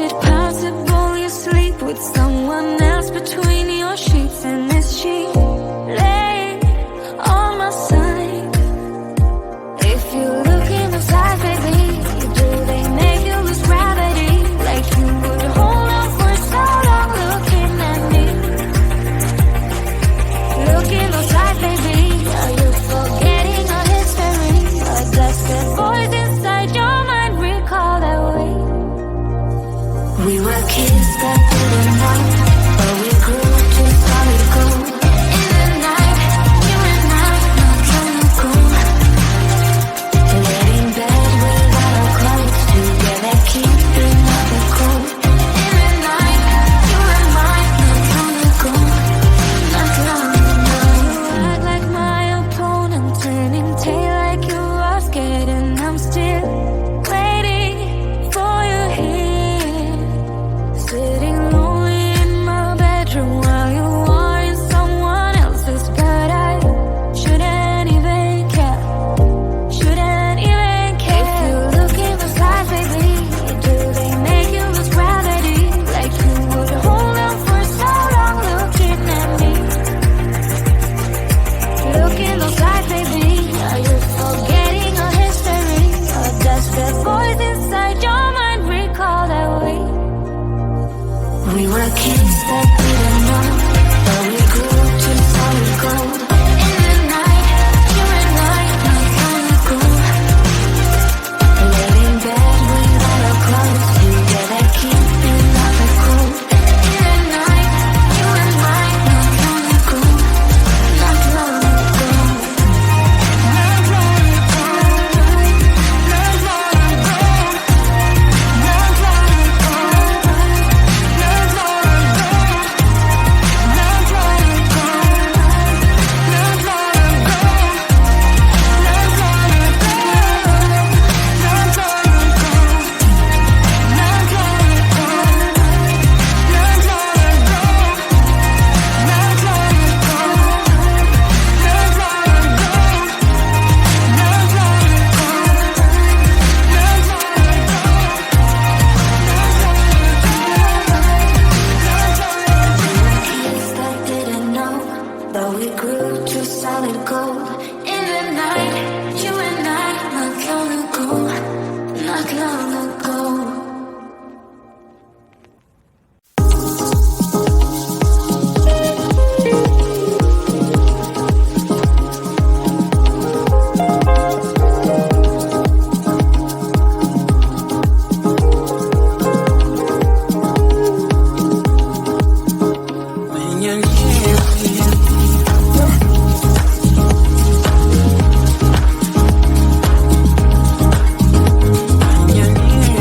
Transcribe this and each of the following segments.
it possible you sleep with someone else between your sheets? And is she laying on my side? If you look in the side, baby, do they make you lose gravity? Like you would hold on for so long looking at me. Look in the side, baby, are you forgetting our history? Or does the voice inside your mind recall that way? We were kids that didn't know, but we grew to solid gold. In the night, you and I, not trying to go. Laying in bed without our clothes, together keeping up the cold. In the night, you and I, not trying to go. Not long ago. Act like my opponent, turning tail like you are scared, and I'm still waiting for you here. Sitting lonely in my bedroom while you are in someone else's, but I shouldn't even care. Shouldn't even care. If you look in the side, baby, do they make you lose gravity? Like you would hold on for so long looking at me. Look in the side, baby, are you forgetting our history? Or does the voice inside your mind recall that way? We were kids that didn't know, but we grew to solid gold. In the night, you and I, not trying to go. Laying in bed without our clothes, together keeping up the cold. In the night, you and I, not trying to go. Not long ago. Not long ago. Not long ago. Not long ago. Not long ago. Not long ago. Not long ago. Not long ago. Not long ago. Not long ago. Not long ago. Not long ago. Not long ago. Not long Kids that didn't know, but we grew to solid gold. In the night, you and I, not long ago, not long ago. When you're near me, when you're near me, when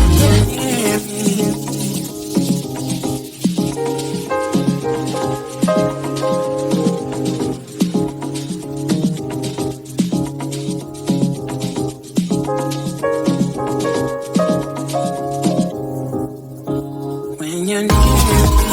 you're near me. When you're near me.